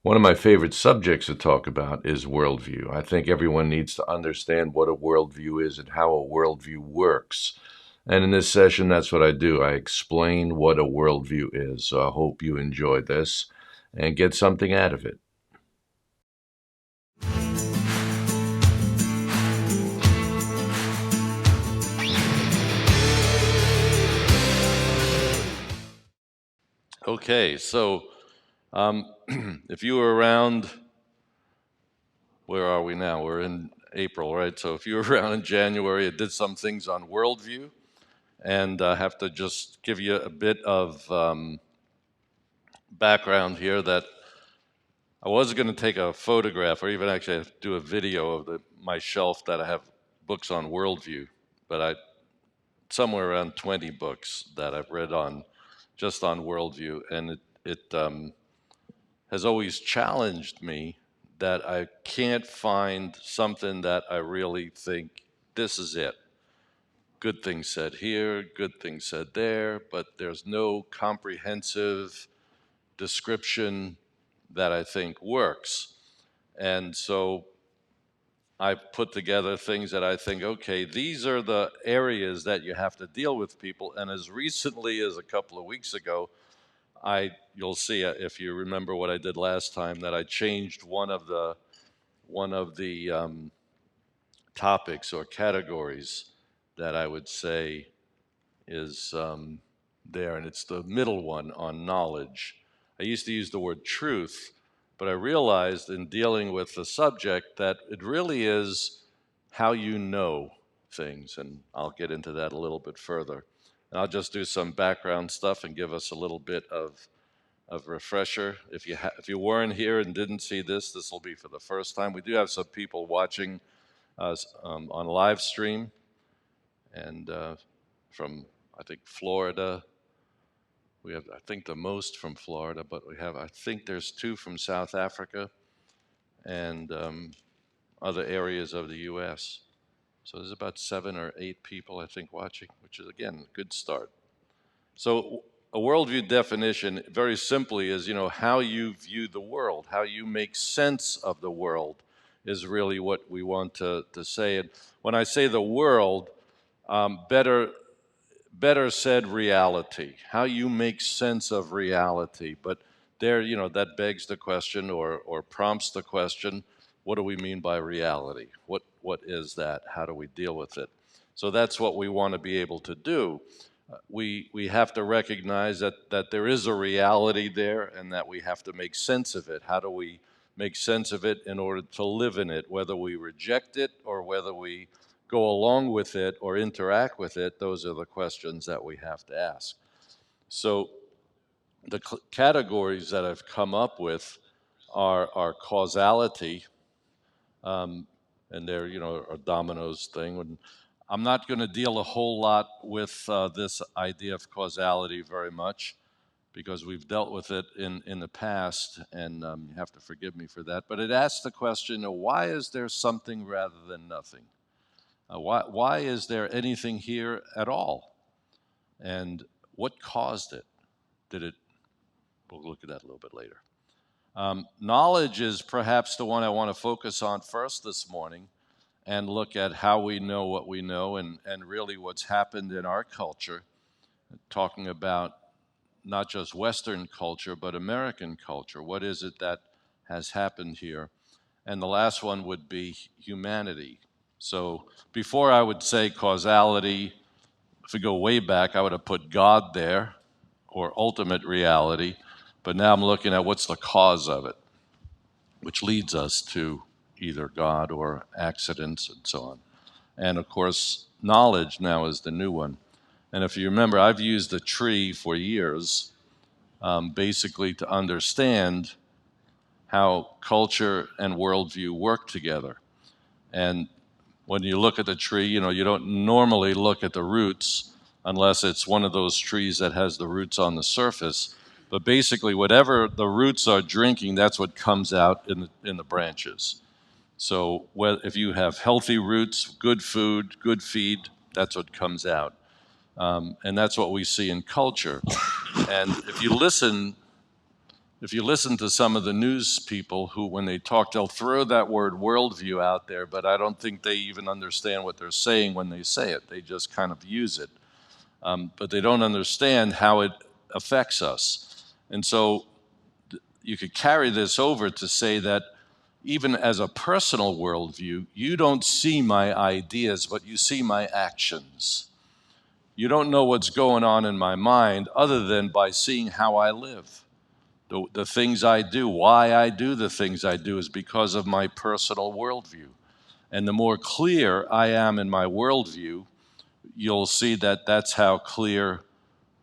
One of my favorite subjects to talk about is worldview. I think everyone needs to understand what a worldview is and how a worldview works. And in this session, that's what I do. I explain what a worldview is. So I hope you enjoy this and get something out of it. Okay, so if you were around, where are we now? We're in April, right? So if you were around in January, I did some things on worldview, and I have to just give you a bit of background here that I was going to take a photograph or even actually do a video of my shelf that I have books on worldview, but somewhere around 20 books that I've read on just on worldview, and it has always challenged me that I can't find something that I really think this is it. Good things said here, good things said there, but there's no comprehensive description that I think works. And so I've put together things that I think, okay, these are the areas that you have to deal with people. And as recently as a couple of weeks ago, you'll see if you remember what I did last time, that I changed one of the topics or categories that I would say is there, and it's the middle one on knowledge. I used to use the word truth, but I realized in dealing with the subject that it really is how you know things, and I'll get into that a little bit further. And I'll just do some background stuff and give us a little bit of refresher. If you weren't here and didn't see this, this will be for the first time. We do have some people watching us on live stream, and from I think Florida. We have, I think, the most from Florida, but I think there's 2 from South Africa and other areas of the U.S. So there's about 7 or 8 people, I think, watching, which is, again, a good start. So a worldview definition, very simply, is, how you view the world, how you make sense of the world is really what we want to say. And when I say the world, better said reality, how you make sense of reality. But there, that begs the question or prompts the question, what do we mean by reality? What is that? How do we deal with it? So that's what we want to be able to do. We have to recognize that there is a reality there and that we have to make sense of it. How do we make sense of it in order to live in it, whether we reject it or whether we go along with it or interact with it? Those are the questions that we have to ask. So the categories that I've come up with are causality, and they're, a dominoes thing. And I'm not going to deal a whole lot with this idea of causality very much because we've dealt with it in the past, and you have to forgive me for that. But it asks the question, why is there something rather than nothing? Why is there anything here at all? And what caused it? We'll look at that a little bit later. Knowledge is perhaps the one I want to focus on first this morning and look at how we know what we know and really what's happened in our culture, talking about not just Western culture, but American culture. What is it that has happened here? And the last one would be humanity. So before I would say causality, if we go way back, I would have put God there or ultimate reality. But now I'm looking at what's the cause of it, which leads us to either God or accidents and so on. And of course, knowledge now is the new one. And if you remember, I've used the tree for years, basically to understand how culture and worldview work together. And when you look at the tree, you don't normally look at the roots unless it's one of those trees that has the roots on the surface. But basically, whatever the roots are drinking, that's what comes out in the branches. So if you have healthy roots, good food, good feed, that's what comes out. And that's what we see in culture. And if you listen if you listen to some of the news people who, when they talk, they'll throw that word worldview out there, but I don't think they even understand what they're saying when they say it. They just kind of use it. But they don't understand how it affects us. And so you could carry this over to say that even as a personal worldview, you don't see my ideas, but you see my actions. You don't know what's going on in my mind other than by seeing how I live. The things I do, why I do the things I do is because of my personal worldview. And the more clear I am in my worldview, you'll see that that's how clear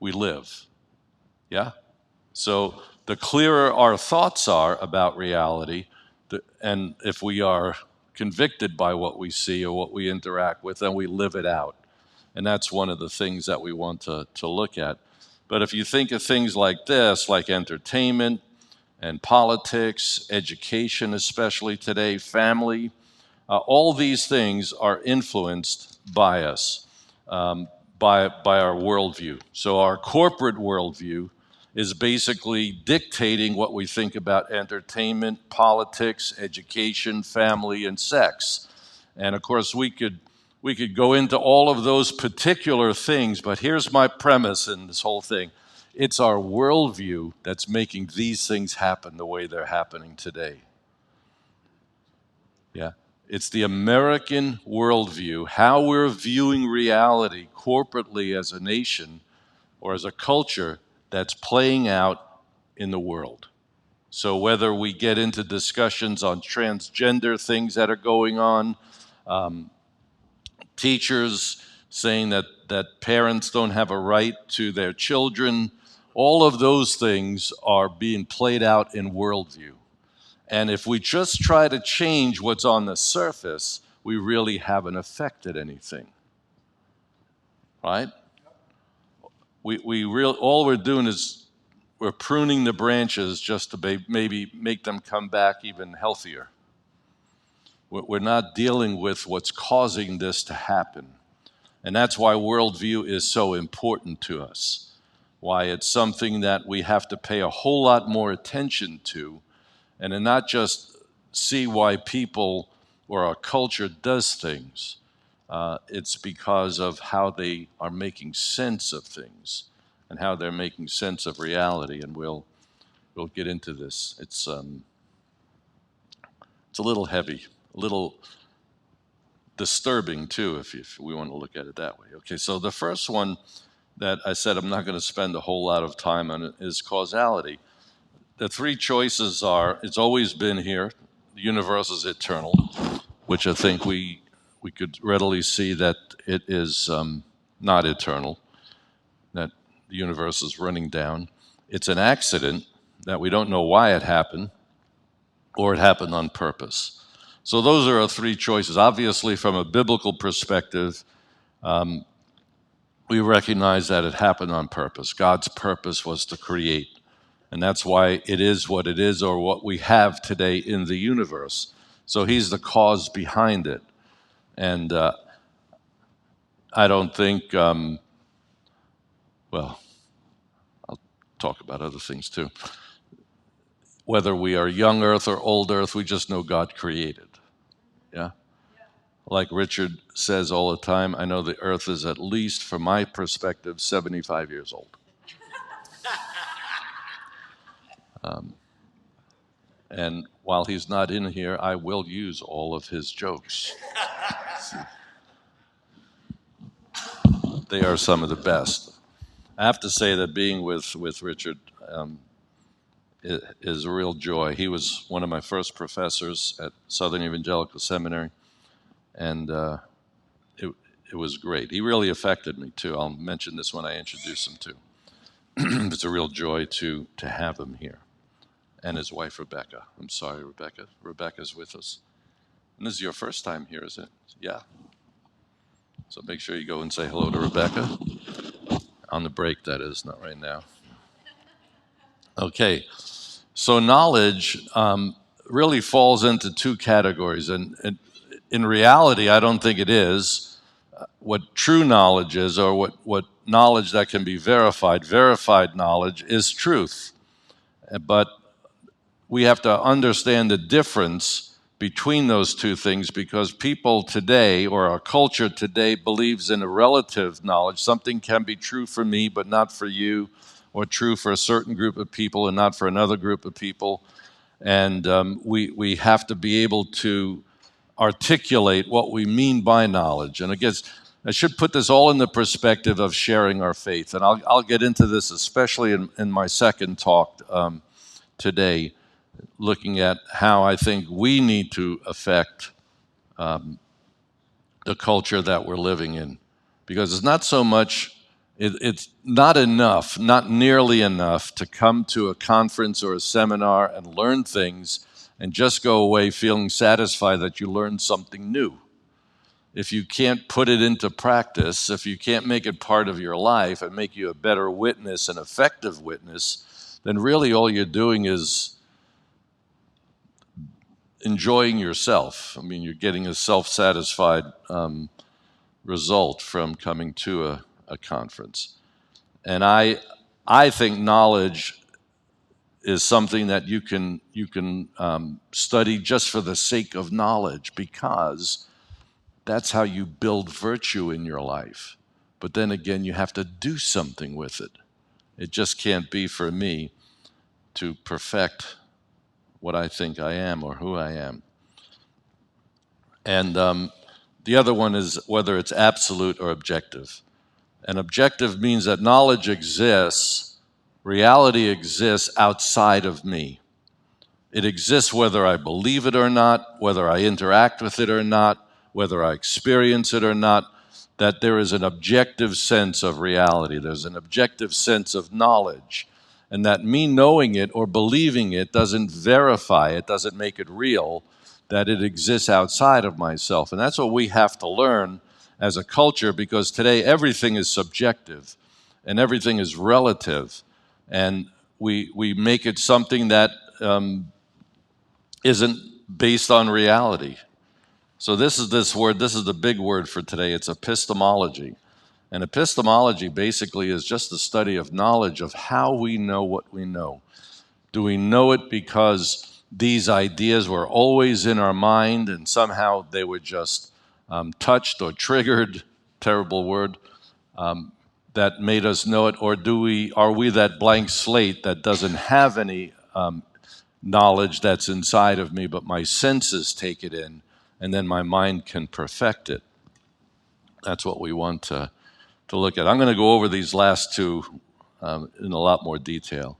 we live. Yeah? So the clearer our thoughts are about reality, and if we are convicted by what we see or what we interact with, then we live it out. And that's one of the things that we want to look at. But if you think of things like this, like entertainment and politics, education, especially today, family, all these things are influenced by us, by our worldview. So our corporate worldview is basically dictating what we think about entertainment, politics, education, family, and sex. And of course, we could go into all of those particular things, but here's my premise in this whole thing. It's our worldview that's making these things happen the way they're happening today. Yeah. It's the American worldview, how we're viewing reality corporately as a nation or as a culture that's playing out in the world. So whether we get into discussions on transgender things that are going on, teachers saying that parents don't have a right to their children, all of those things are being played out in worldview. And if we just try to change what's on the surface, we really haven't affected anything, right? All we're doing is we're pruning the branches just to maybe make them come back even healthier. We're not dealing with what's causing this to happen. And that's why worldview is so important to us, why it's something that we have to pay a whole lot more attention to, and to not just see why people or our culture does things. It's because of how they are making sense of things and how they're making sense of reality. And we'll get into this. It's a little heavy, a little disturbing too, if we want to look at it that way. Okay, so the first one that I said I'm not going to spend a whole lot of time on is causality. The three choices are, it's always been here, the universe is eternal, which I think we could readily see that it is not eternal, that the universe is running down. It's an accident, that we don't know why it happened, or it happened on purpose. So those are our three choices. Obviously, from a biblical perspective, we recognize that it happened on purpose. God's purpose was to create. And that's why it is what it is, or what we have today in the universe. So he's the cause behind it. And I don't think, well, I'll talk about other things too. Whether we are young earth or old earth, we just know God created. Yeah? Like Richard says all the time, I know the earth is at least, from my perspective, 75 years old. And while he's not in here, I will use all of his jokes. They are some of the best. I have to say that being with Richard is a real joy. He was one of my first professors at Southern Evangelical Seminary, and it was great. He really affected me, too. I'll mention this when I introduce him, too. It's a real joy to have him here. And his wife, Rebecca. I'm sorry, Rebecca. Rebecca's with us. And this is your first time here, is it? Yeah. So make sure you go and say hello to Rebecca. On the break, that is, not right now. Okay. So knowledge really falls into two categories. And in reality, I don't think it is. What true knowledge is, or what knowledge that can be verified knowledge is truth. But we have to understand the difference between those two things, because people today, or our culture today, believes in a relative knowledge. Something can be true for me but not for you, or true for a certain group of people and not for another group of people. And we have to be able to articulate what we mean by knowledge. And I guess I should put this all in the perspective of sharing our faith. And I'll get into this especially in my second talk today, looking at how I think we need to affect the culture that we're living in. Because it's not so much, it's not enough, not nearly enough to come to a conference or a seminar and learn things and just go away feeling satisfied that you learned something new. If you can't put it into practice, if you can't make it part of your life and make you a better witness, an effective witness, then really all you're doing is enjoying yourself. I mean, you're getting a self-satisfied result from coming to a conference. And I think knowledge is something that you can study just for the sake of knowledge, because that's how you build virtue in your life. But then again, you have to do something with it. It just can't be for me to perfect what I think I am or who I am. And the other one is whether it's absolute or objective. And objective means that knowledge exists, reality exists outside of me. It exists whether I believe it or not, whether I interact with it or not, whether I experience it or not, that there is an objective sense of reality. There's an objective sense of knowledge. And that me knowing it or believing it doesn't verify it, doesn't make it real, that it exists outside of myself. And that's what we have to learn as a culture, because today everything is subjective and everything is relative. And we make it something that isn't based on reality. So this is the big word for today. It's epistemology. And epistemology basically is just the study of knowledge, of how we know what we know. Do we know it because these ideas were always in our mind and somehow they were just touched or triggered, terrible word, that made us know it? Or are we that blank slate that doesn't have any knowledge that's inside of me, but my senses take it in, and then my mind can perfect it? That's what we want to look at. I'm going to go over these last two in a lot more detail.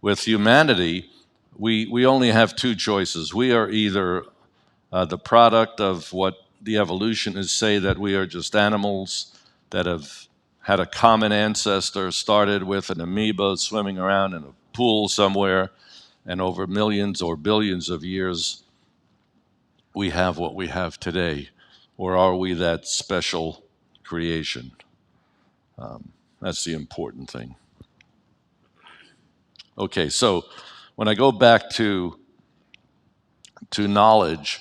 With humanity, we only have two choices. We are either the product of what the evolutionists say, that we are just animals that have had a common ancestor, started with an amoeba swimming around in a pool somewhere, and over millions or billions of years, we have what we have today. Or are we that special creation? That's the important thing. Okay, so when I go back to knowledge,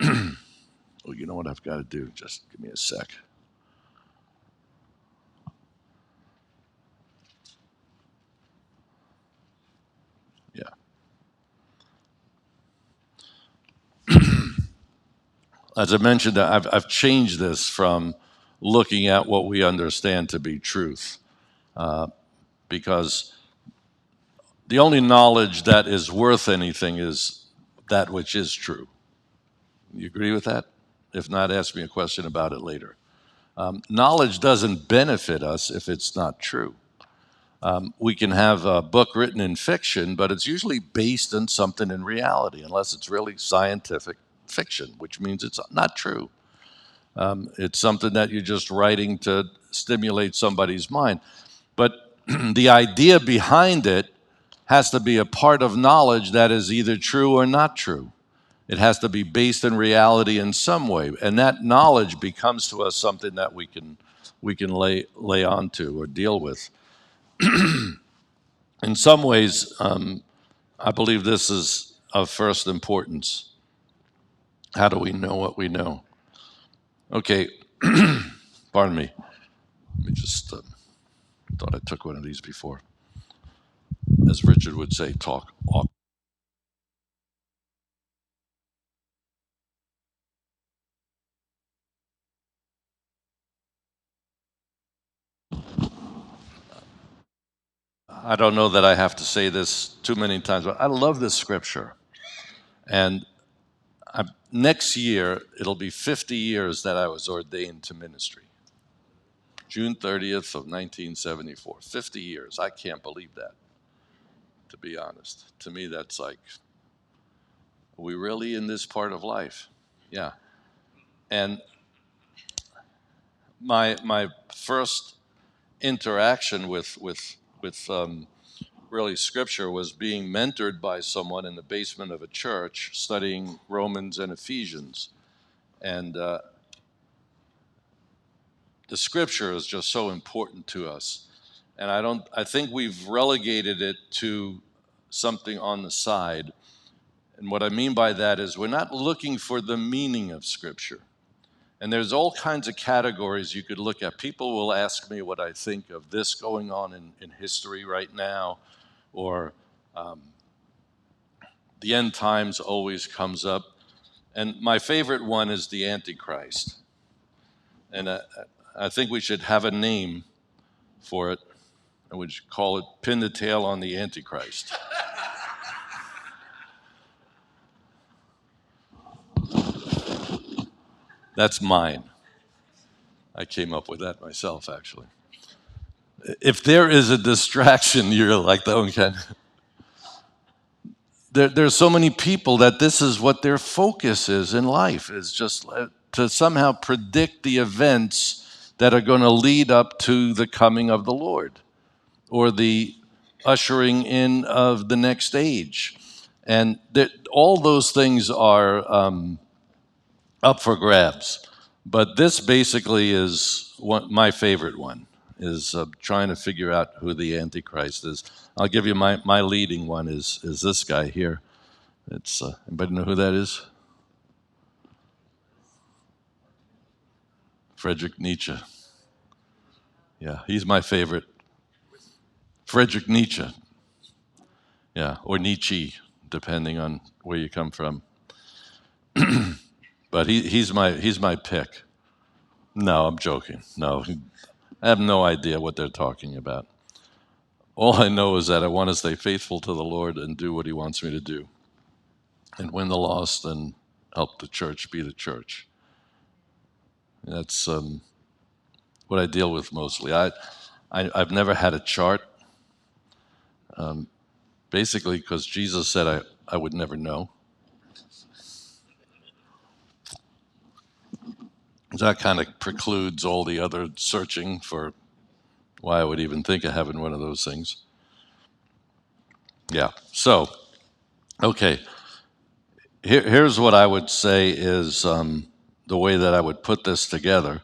oh, you know what I've got to do? Just give me a sec. Yeah. As I mentioned, I've changed this from looking at what we understand to be truth, because the only knowledge that is worth anything is that which is true. You agree with that? If not, ask me a question about it later. Knowledge doesn't benefit us if it's not true. We can have a book written in fiction, but it's usually based on something in reality, unless it's really scientific fiction, which means it's not true. It's something that you're just writing to stimulate somebody's mind. But the idea behind it has to be a part of knowledge that is either true or not true. It has to be based in reality in some way, and that knowledge becomes to us something that we can lay onto or deal with. In some ways, I believe this is of first importance. How do we know what we know? Okay, pardon me. Let me just thought I took one of these before. As Richard would say, talk. I don't know that I have to say this too many times, but I love this scripture. And next year, it'll be 50 years that I was ordained to ministry. June 30th of 1974, 50 years. I can't believe that, to be honest. To me, that's like, are we really in this part of life? Yeah. And my first interaction with really scripture was being mentored by someone in the basement of a church studying Romans and Ephesians. And the scripture is just so important to us. And I think we've relegated it to something on the side. And what I mean by that is we're not looking for the meaning of scripture. And there's all kinds of categories you could look at. People will ask me what I think of this going on in history right now, or the end times always comes up. And my favorite one is the Antichrist. And I think we should have a name for it, and we should call it Pin the Tail on the Antichrist. That's mine. I came up with that myself, actually. If there is a distraction, you're like, okay. There's so many people that this is what their focus is in life, is just to somehow predict the events that are going to lead up to the coming of the Lord or the ushering in of the next age. And all those things are up for grabs. But this basically is my favorite one, is trying to figure out who the Antichrist is. I'll give you my leading one is this guy here. It's anybody know who that is? Friedrich Nietzsche. Yeah, he's my favorite. Friedrich Nietzsche. Yeah, or Nietzsche, depending on where you come from. But he's my pick. No, I'm joking. No, I have no idea what they're talking about. All I know is that I want to stay faithful to the Lord and do what He wants me to do, and win the lost and help the church be the church. That's what I deal with mostly. I've never had a chart, basically because Jesus said I would never know. That kind of precludes all the other searching for why I would even think of having one of those things. Yeah, so, okay. Here's what I would say is the way that I would put this together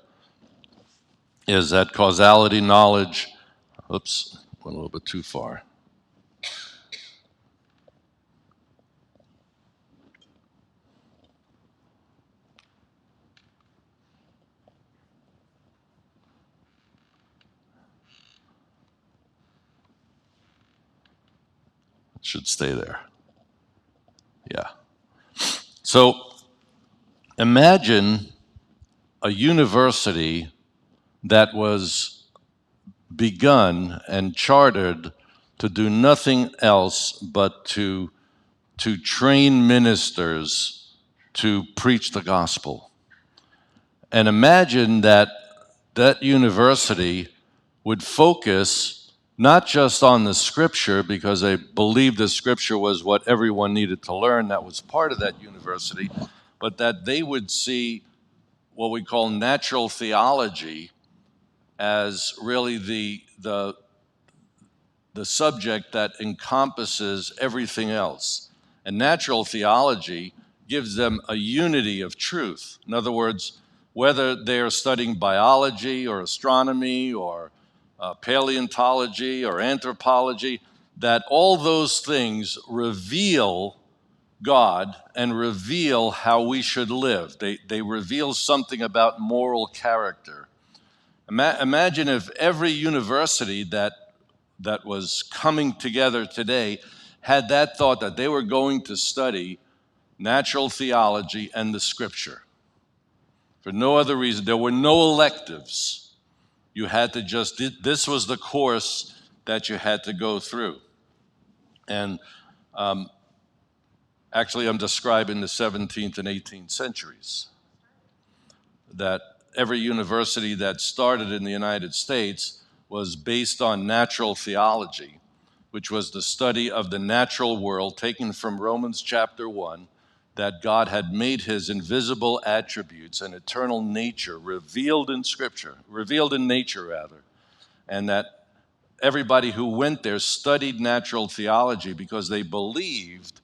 is that causality knowledge, oops, went a little bit too far. It should stay there. Yeah. So imagine a university that was begun and chartered to do nothing else but to train ministers to preach the gospel. And imagine that university would focus not just on the scripture, because they believed the scripture was what everyone needed to learn, that was part of that university, but that they would see what we call natural theology as really the subject that encompasses everything else. And natural theology gives them a unity of truth. In other words, whether they're studying biology or astronomy or paleontology or anthropology, that all those things reveal God and reveal how we should live. They reveal something about moral character. Imagine if every university that was coming together today had that thought that they were going to study natural theology and the scripture. For no other reason. There were no electives. You had to this was the course that you had to go through. And actually, I'm describing the 17th and 18th centuries, that every university that started in the United States was based on natural theology, which was the study of the natural world taken from Romans chapter 1, that God had made his invisible attributes and eternal nature revealed in Scripture, revealed in nature rather, and that everybody who went there studied natural theology because they believed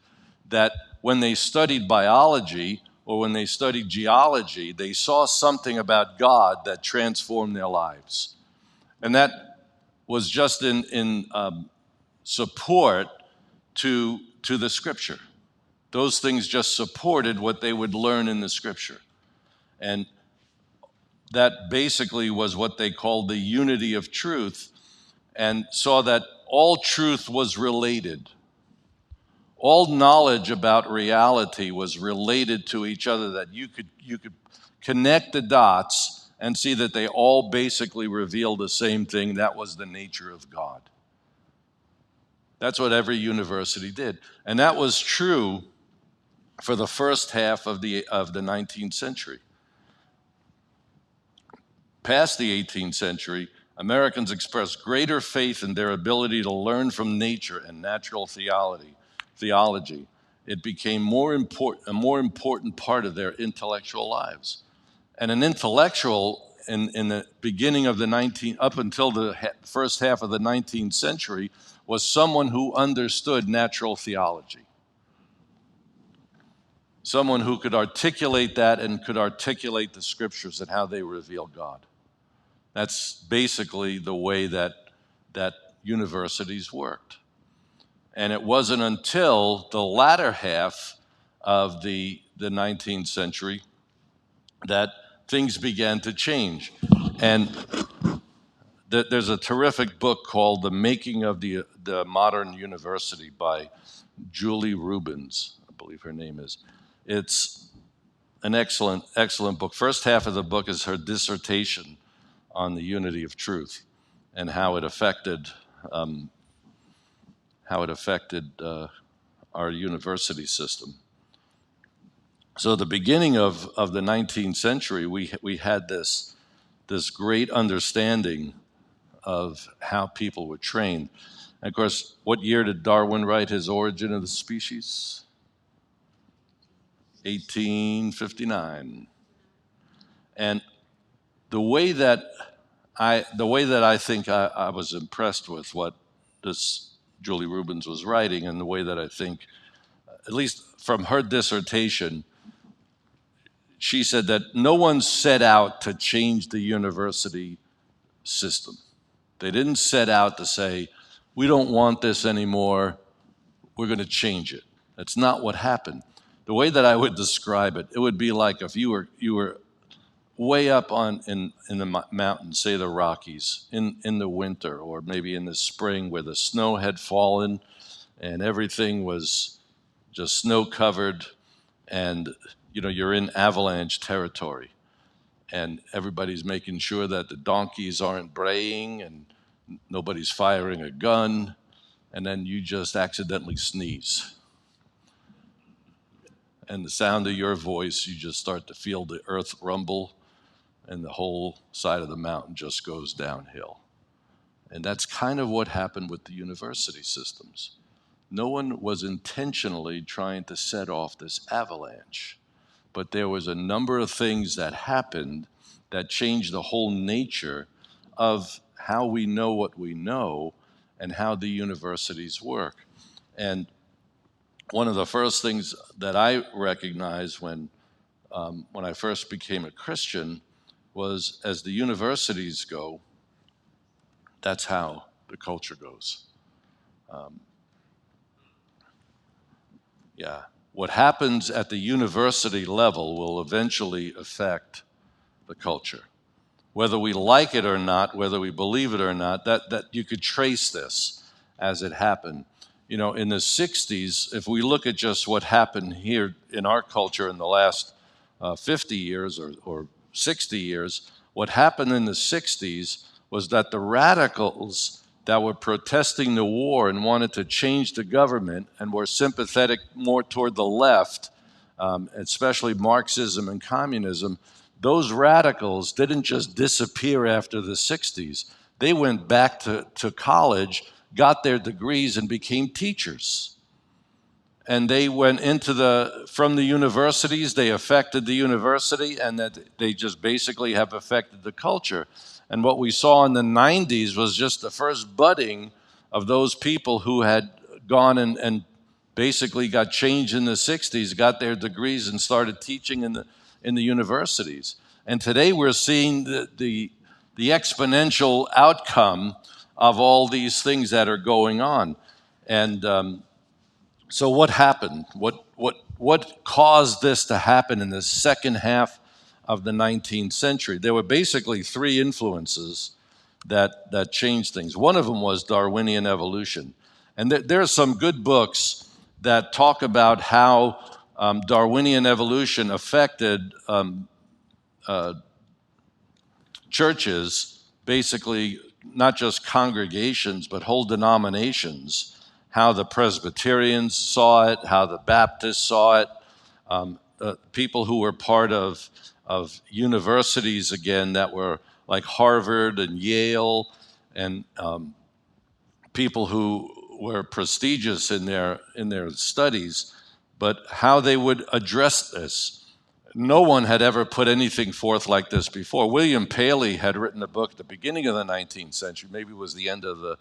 that when they studied biology or when they studied geology, they saw something about God that transformed their lives. And that was just in support to the Scripture. Those things just supported what they would learn in the Scripture. And that basically was what they called the unity of truth, and saw that all truth was related. All knowledge about reality was related to each other, that you could connect the dots and see that they all basically reveal the same thing. That was the nature of God. That's what every university did. And that was true for the first half of the 19th century. Past the 18th century, Americans expressed greater faith in their ability to learn from nature and natural theology. It became a more important part of their intellectual lives. And an intellectual in the beginning of up until the first half of the 19th century was someone who understood natural theology. Someone who could articulate that and could articulate the Scriptures and how they reveal God. That's basically the way that universities worked. And it wasn't until the latter half of the 19th century that things began to change. And there's a terrific book called The Making of the Modern University by Julie Rubens, I believe her name is. It's an excellent book. First half of the book is her dissertation on the unity of truth and how it affected our university system. So the beginning of the 19th century, we had this great understanding of how people were trained. And of course, what year did Darwin write his Origin of the Species? 1859. And the way that I think I was impressed with what this Julie Rubens was writing, and the way that I think, at least from her dissertation, she said that no one set out to change the university system. They didn't set out to say, we don't want this anymore, we're going to change it. That's not what happened. The way that I would describe it, it would be like if you were way up in the mountains, say the Rockies, in the winter or maybe in the spring where the snow had fallen and everything was just snow covered, and you're in avalanche territory, and everybody's making sure that the donkeys aren't braying and nobody's firing a gun, and then you just accidentally sneeze. And the sound of your voice, you just start to feel the earth rumble, and the whole side of the mountain just goes downhill. And that's kind of what happened with the university systems. No one was intentionally trying to set off this avalanche, but there was a number of things that happened that changed the whole nature of how we know what we know and how the universities work. And one of the first things that I recognized when I first became a Christian was, as the universities go, that's how the culture goes. What happens at the university level will eventually affect the culture. Whether we like it or not, whether we believe it or not, that you could trace this as it happened. In the 60s, if we look at just what happened here in our culture in the last 50 years or 60 years, what happened in the 60s was that the radicals that were protesting the war and wanted to change the government and were sympathetic more toward the left, especially Marxism and communism, those radicals didn't just disappear after the 60s. They went back to college, got their degrees, and became teachers. And they went from the universities, they affected the university, and that they just basically have affected the culture. And what we saw in the 90s was just the first budding of those people who had gone and basically got changed in the 60s, got their degrees, and started teaching in the universities. And today we're seeing the exponential outcome of all these things that are going on. And so what happened? What caused this to happen in the second half of the 19th century? There were basically three influences that changed things. One of them was Darwinian evolution. And there are some good books that talk about how Darwinian evolution affected churches, basically not just congregations, but whole denominations, how the Presbyterians saw it, how the Baptists saw it, people who were part of universities, again, that were like Harvard and Yale, and people who were prestigious in their studies, but how they would address this. No one had ever put anything forth like this before. William Paley had written a book at the beginning of the 19th century, maybe it was the end of the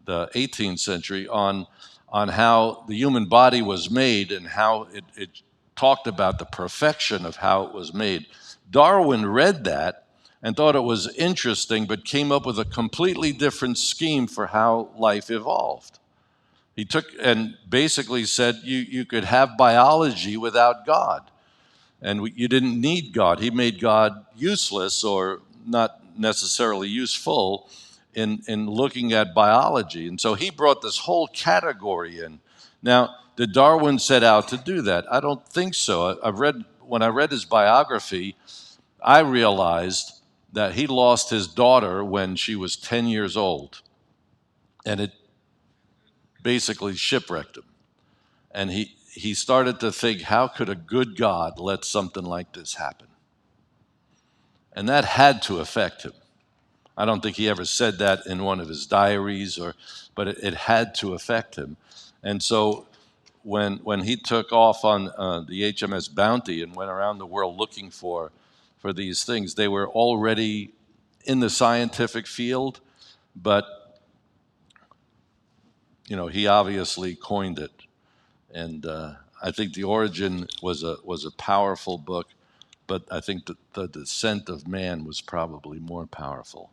18th century, on how the human body was made and how it talked about the perfection of how it was made. Darwin read that and thought it was interesting, but came up with a completely different scheme for how life evolved. He took and basically said you could have biology without God, and you didn't need God. He made God useless or not necessarily useful in looking at biology. And so he brought this whole category in. Now, did Darwin set out to do that? I don't think so. When I read his biography, I realized that he lost his daughter when she was 10 years old. And it basically shipwrecked him. And he started to think, how could a good God let something like this happen? And that had to affect him. I don't think he ever said that in one of his diaries, but it had to affect him. And so when he took off on the HMS Bounty and went around the world looking for these things, they were already in the scientific field, but he obviously coined it. And I think The Origin was a powerful book, but I think the Descent of Man was probably more powerful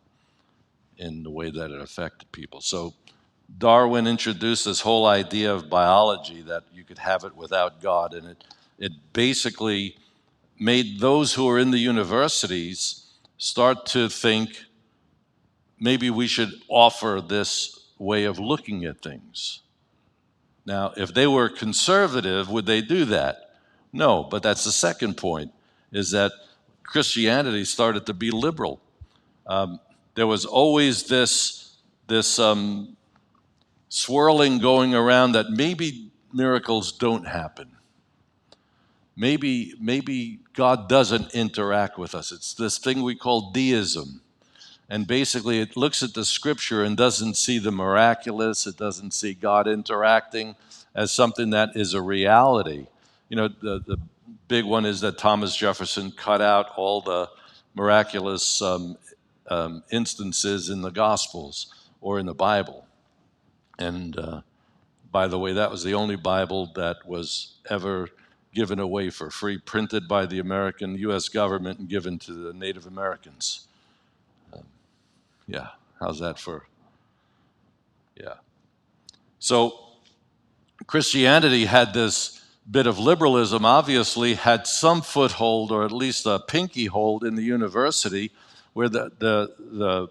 in the way that it affected people. So Darwin introduced this whole idea of biology, that you could have it without God, and it basically made those who are in the universities start to think, maybe we should offer this way of looking at things. Now, if they were conservative, would they do that? No, but that's the second point, is that Christianity started to be liberal. There was always this swirling going around that maybe miracles don't happen. Maybe God doesn't interact with us. It's this thing we call deism. And basically it looks at the scripture and doesn't see the miraculous. It doesn't see God interacting as something that is a reality. The big one is that Thomas Jefferson cut out all the miraculous instances in the Gospels or in the Bible. And by the way, that was the only Bible that was ever given away for free, printed by the American U.S. government and given to the Native Americans. How's that for? Yeah. So Christianity had this bit of liberalism, obviously had some foothold, or at least a pinky hold, in the university, where the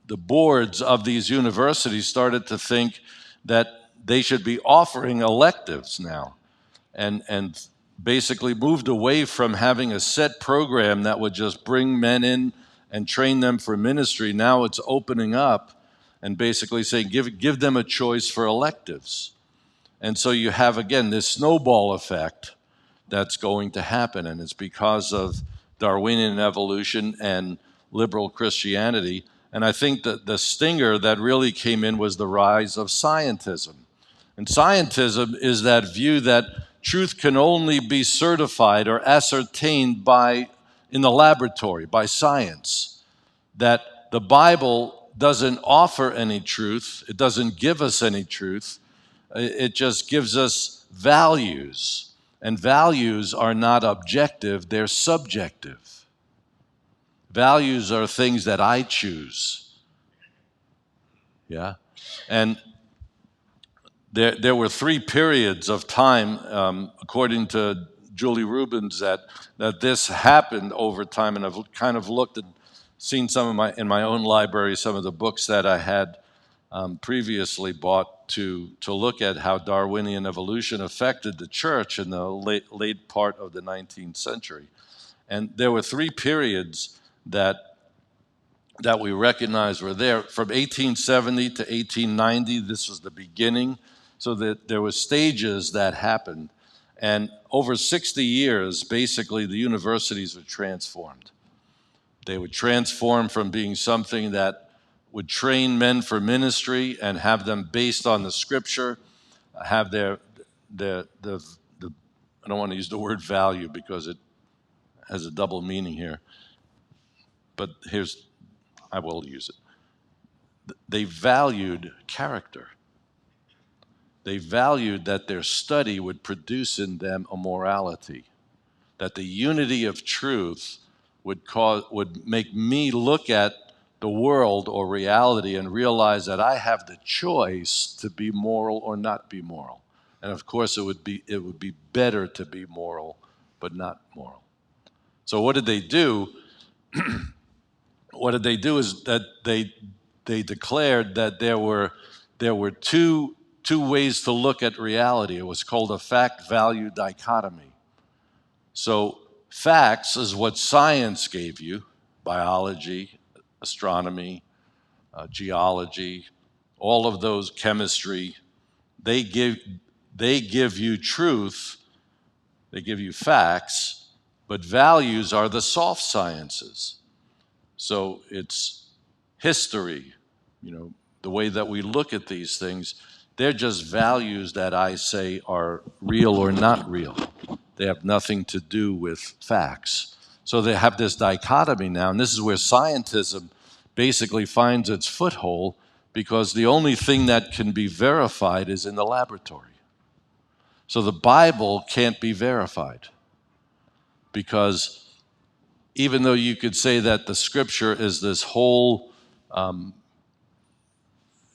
boards of these universities started to think that they should be offering electives now, and basically moved away from having a set program that would just bring men in and train them for ministry. Now it's opening up and basically saying, give them a choice for electives. And so you have, again, this snowball effect that's going to happen, and it's because of Darwinian evolution and liberal Christianity. And I think that the stinger that really came in was the rise of scientism. And scientism is that view that truth can only be certified or ascertained in the laboratory, by science. That the Bible doesn't offer any truth, it doesn't give us any truth, it just gives us values. And values are not objective, they're subjective. Values are things that I choose. Yeah? And there were 3 periods of time, according to Julie Rubens, that this happened over time. And I've kind of looked and seen in my own library, some of the books that I had previously bought to look at how Darwinian evolution affected the church in the late part of the 19th century. And there were 3 periods that we recognize were there. From 1870 to 1890, this was the beginning. So that there were stages that happened. And over 60 years, basically, the universities were transformed. They would transform from being something that would train men for ministry and have them based on the scripture, have their I don't want to use the word value because it has a double meaning here, but I will use it. They valued character. They valued that their study would produce in them a morality, that the unity of truth would make me look at the world or reality and realize that I have the choice to be moral or not be moral. And of course, it would be better to be moral, but not moral. So what did they do? What did they do is that they declared that there were two ways to look at reality. It was called a fact-value dichotomy. So facts is what science gave you: biology, astronomy, geology, all of those, chemistry. They give you truth, they give you facts, but values are the soft sciences. So it's history, the way that we look at these things. They're just values that I say are real or not real. They have nothing to do with facts. So they have this dichotomy now, and this is where scientism basically finds its foothold, because the only thing that can be verified is in the laboratory. So the Bible can't be verified, because even though you could say that the scripture is this whole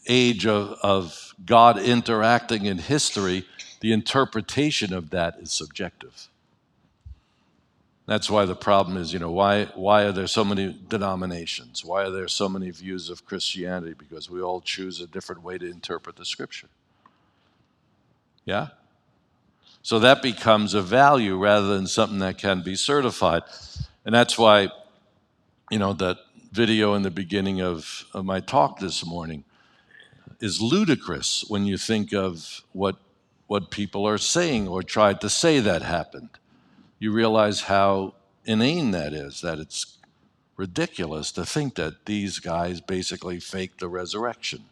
age of God interacting in history, the interpretation of that is subjective. That's why the problem is, why are there so many denominations? Why are there so many views of Christianity? Because we all choose a different way to interpret the scripture. Yeah? So that becomes a value rather than something that can be certified. And that's why, that video in the beginning of my talk this morning is ludicrous when you think of what people are saying or tried to say that happened. You realize how inane that is, that it's ridiculous to think that these guys basically faked the resurrection.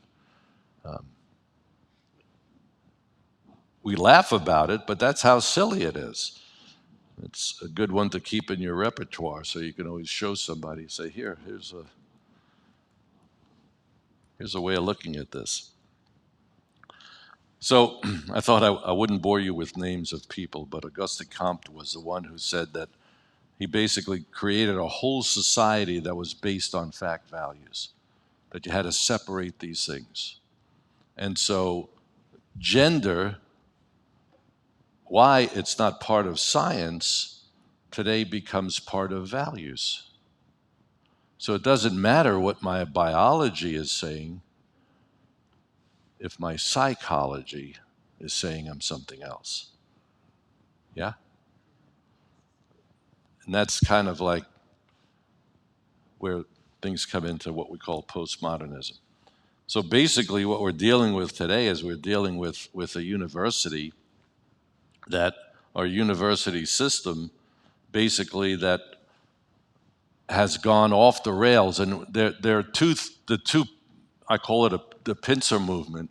We laugh about it, but that's how silly it is. It's a good one to keep in your repertoire, so you can always show somebody, say, here's a way of looking at this. So I thought I wouldn't bore you with names of people, but Auguste Comte was the one who said that he basically created a whole society that was based on fact values, that you had to separate these things. And so gender, why it's not part of science, today becomes part of values. So it doesn't matter what my biology is saying if my psychology is saying I'm something else. Yeah? And that's kind of like where things come into what we call postmodernism. So basically what we're dealing with today is we're dealing with a university that, our university system, basically that has gone off the rails. And there are the two, I call it the pincer movement,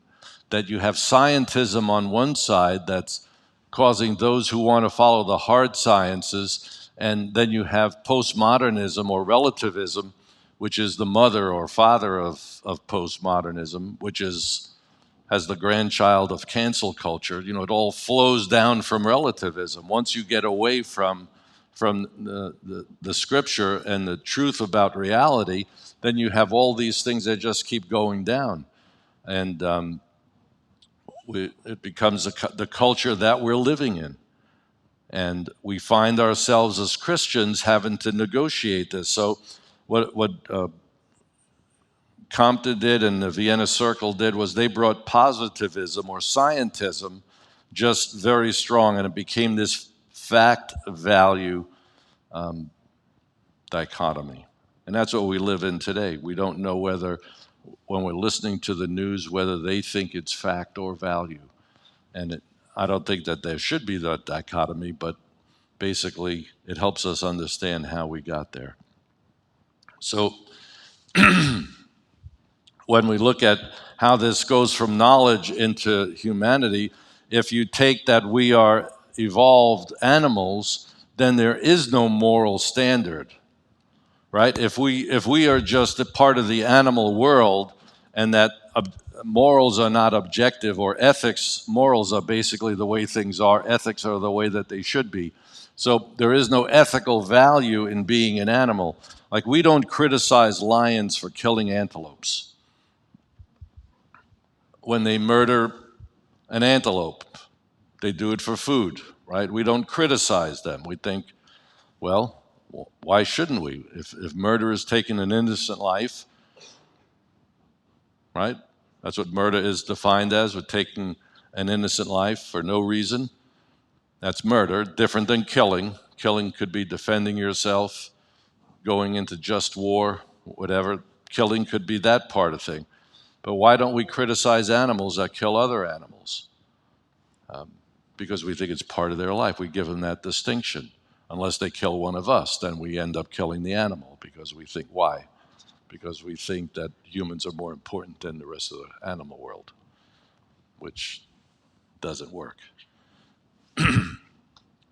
that you have scientism on one side that's causing those who want to follow the hard sciences, and then you have postmodernism or relativism, which is the mother or father of postmodernism, which is as the grandchild of cancel culture. You know, it all flows down from relativism. Once you get away from the scripture and the truth about reality, then you have all these things that just keep going down. And it becomes the culture that we're living in. And we find ourselves as Christians having to negotiate this. So what Compton did and the Vienna Circle did was they brought positivism or scientism just very strong, and it became this fact-value dichotomy. And that's what we live in today. We don't know whether, when we're listening to the news, whether they think it's fact or value. And I don't think that there should be that dichotomy, but basically it helps us understand how we got there. So when we look at how this goes from knowledge into humanity, if you take that we are evolved animals, then there is no moral standard, right? If we are just a part of the animal world, and that morals are not objective, or ethics, morals are basically the way things are, ethics are the way that they should be. So there is no ethical value in being an animal. Like, we don't criticize lions for killing antelopes when they murder an antelope. They do it for food, right? We don't criticize them. We think, well, why shouldn't we? If murder is taking an innocent life, right? That's what murder is defined as, with taking an innocent life for no reason. That's murder, different than killing. Killing could be defending yourself, going into just war, whatever. Killing could be that part of thing. But why don't we criticize animals that kill other animals? Because we think it's part of their life. We give them that distinction. Unless they kill one of us, then we end up killing the animal, because we think, why? Because we think that humans are more important than the rest of the animal world, which doesn't work.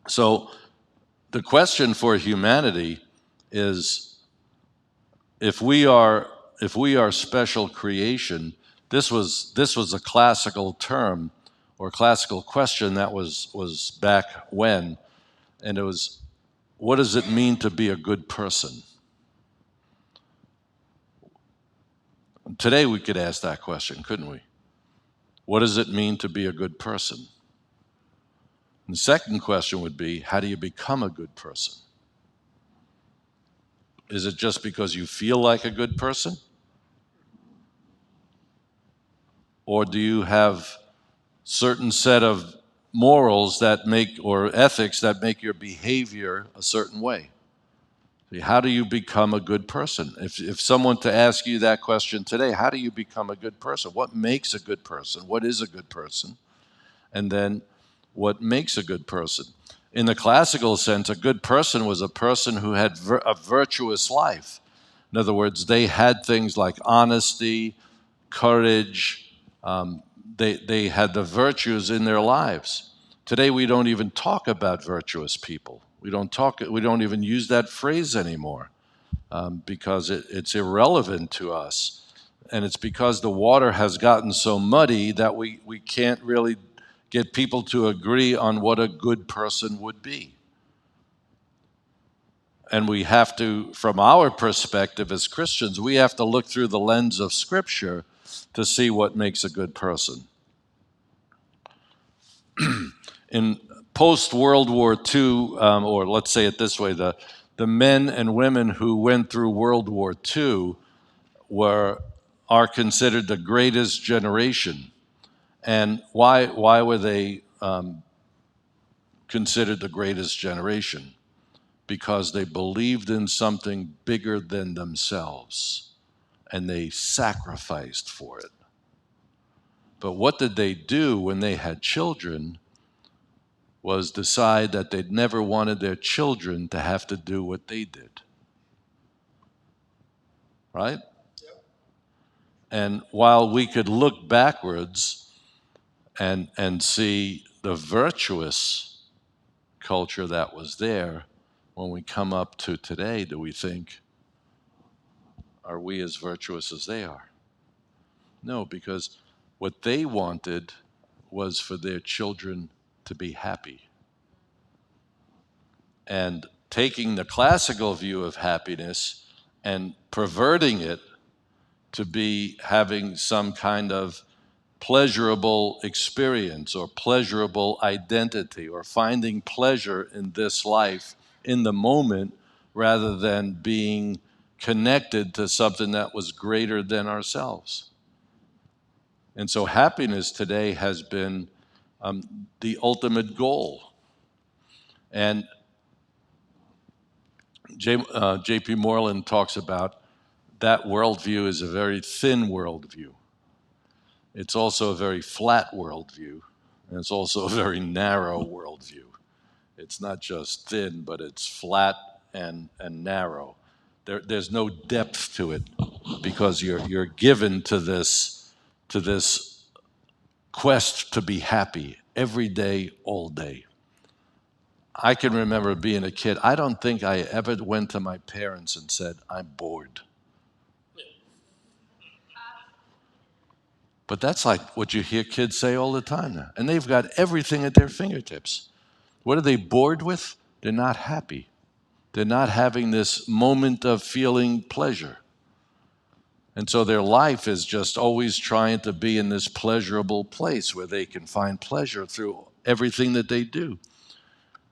So the question for humanity is, if we are special creation, this was a classical term or classical question that was back when, and it was, what does it mean to be a good person? Today we could ask that question, couldn't we? What does it mean to be a good person? And the second question would be, how do you become a good person? Is it just because you feel like a good person? Or do you have certain set of morals that make, or ethics that make your behavior a certain way? How do you become a good person? If someone to ask you that question today, how do you become a good person? What makes a good person? What is a good person? And then, what makes a good person? In the classical sense, a good person was a person who had a virtuous life. In other words, they had things like honesty, courage. They had the virtues in their lives. Today, we don't even talk about virtuous people. We don't even use that phrase anymore, because it's irrelevant to us. And it's because the water has gotten so muddy that we can't really get people to agree on what a good person would be. And we have to, from our perspective as Christians, we have to look through the lens of Scripture to see what makes a good person. In post-World War II, or let's say it this way, the men and women who went through World War II are considered the greatest generation. And why were they considered the greatest generation? Because they believed in something bigger than themselves. and they sacrificed for it. But what did they do when they had children was decide that they'd never wanted their children to have to do what they did. Right? And while we could look backwards and see the virtuous culture that was there, when we come up to today, do we think, are we as virtuous as they are? No, because what they wanted was for their children to be happy. And taking the classical view of happiness and perverting it to be having some kind of pleasurable experience or pleasurable identity or finding pleasure in this life in the moment rather than being connected to something that was greater than ourselves. And so happiness today has been the ultimate goal. And J.P. Moreland talks about that worldview is a very thin worldview. It's also a very flat worldview, and it's also a very narrow worldview. It's not just thin, but it's flat and narrow. There's no depth to it because you're given to this quest to be happy every day, all day. I can remember being a kid. I don't think I ever went to my parents and said, I'm bored. But that's like what you hear kids say all the time now. And they've got everything at their fingertips. What are they bored with? They're not happy. They're not having this moment of feeling pleasure. And so their life is just always trying to be in this pleasurable place where they can find pleasure through everything that they do.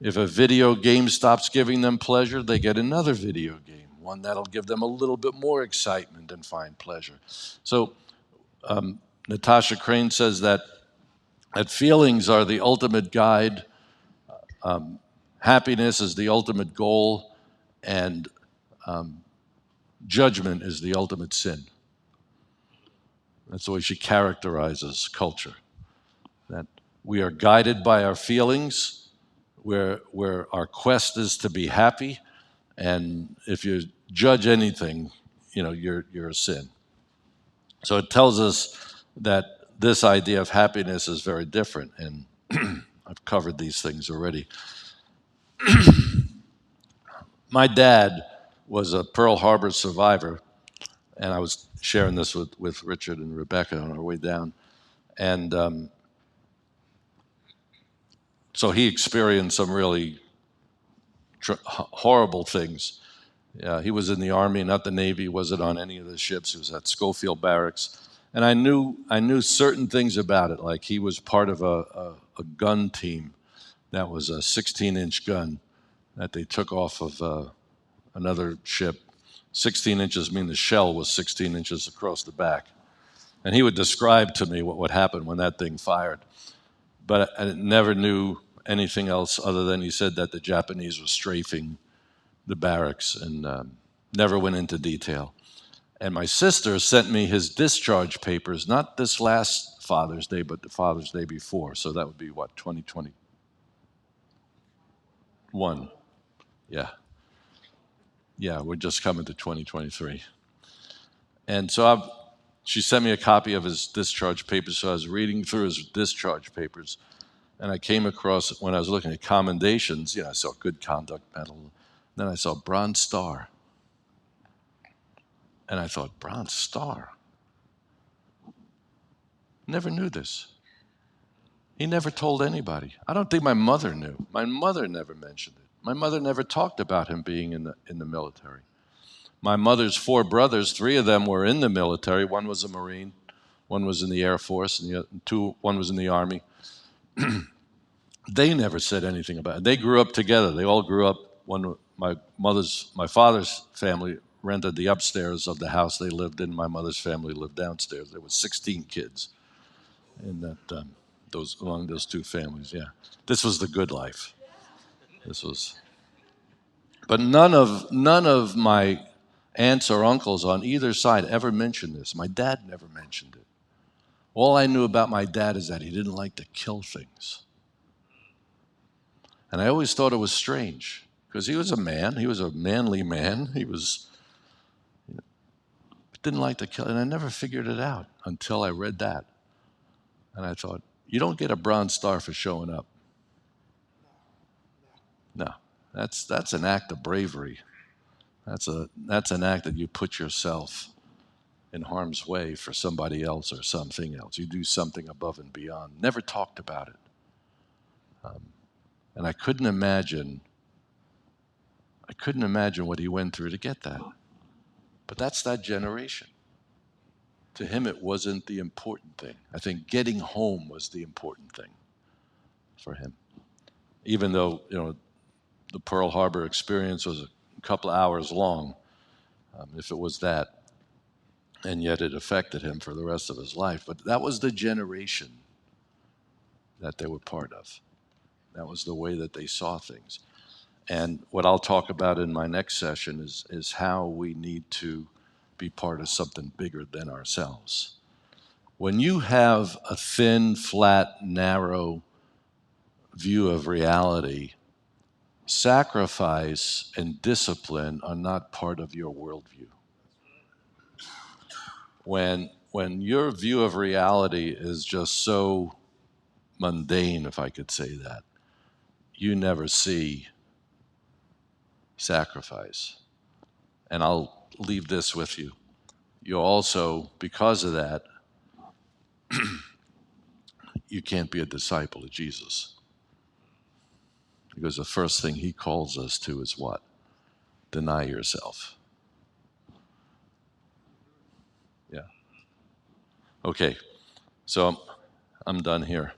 If a video game stops giving them pleasure, they get another video game, one that'll give them a little bit more excitement and find pleasure. So Natasha Crane says that feelings are the ultimate guide, happiness is the ultimate goal, and judgment is the ultimate sin. That's the way she characterizes culture, that we are guided by our feelings, where our quest is to be happy, and if you judge anything, you're a sin. So it tells us that this idea of happiness is very different, and I've covered these things already. My dad was a Pearl Harbor survivor, and I was sharing this with Richard and Rebecca on our way down. And so he experienced some really horrible things. He was in the Army, not the Navy. He wasn't on any of the ships. He was at Schofield Barracks. And I knew certain things about it, like he was part of a gun team that was a 16-inch gun that they took off of another ship. 16 inches mean the shell was 16 inches across the back. And he would describe to me what would happen when that thing fired. But I never knew anything else other than he said that the Japanese were strafing the barracks, and never went into detail. And my sister sent me his discharge papers, not this last Father's Day, but the Father's Day before. So that would be, 2021? Yeah. Yeah, we're just coming to 2023. And so she sent me a copy of his discharge papers, so I was reading through his discharge papers, and I came across, when I was looking at commendations, I saw Good Conduct Medal, then I saw Bronze Star. And I thought, Bronze Star? Never knew this. He never told anybody. I don't think my mother knew. My mother never mentioned it. My mother never talked about him being in the military. My mother's 4 brothers, 3 of them were in the military. One was a Marine, one was in the Air Force, and one was in the Army. They never said anything about it. They grew up together. They all grew up. My father's family rented the upstairs of the house they lived in. My mother's family lived downstairs. There were 16 kids in that among those 2 families. Yeah, this was the good life. But none of my aunts or uncles on either side ever mentioned this. My dad never mentioned it. All I knew about my dad is that he didn't like to kill things. And I always thought it was strange because he was a man. He was a manly man. He didn't like to kill. And I never figured it out until I read that. And I thought, you don't get a Bronze Star for showing up. No, that's an act of bravery. That's an act that you put yourself in harm's way for somebody else or something else. You do something above and beyond. Never talked about it. And I couldn't imagine what he went through to get that. But that's that generation. To him, it wasn't the important thing. I think getting home was the important thing for him. Even though, the Pearl Harbor experience was a couple of hours long, if it was that, and yet it affected him for the rest of his life. But that was the generation that they were part of. That was the way that they saw things. And what I'll talk about in my next session is how we need to be part of something bigger than ourselves. When you have a thin, flat, narrow view of reality, sacrifice and discipline are not part of your worldview. When your view of reality is just so mundane, if I could say that, you never see sacrifice. And I'll leave this with you. You also, because of that, you can't be a disciple of Jesus. Because the first thing he calls us to is what? Deny yourself. Yeah. Okay, so I'm done here.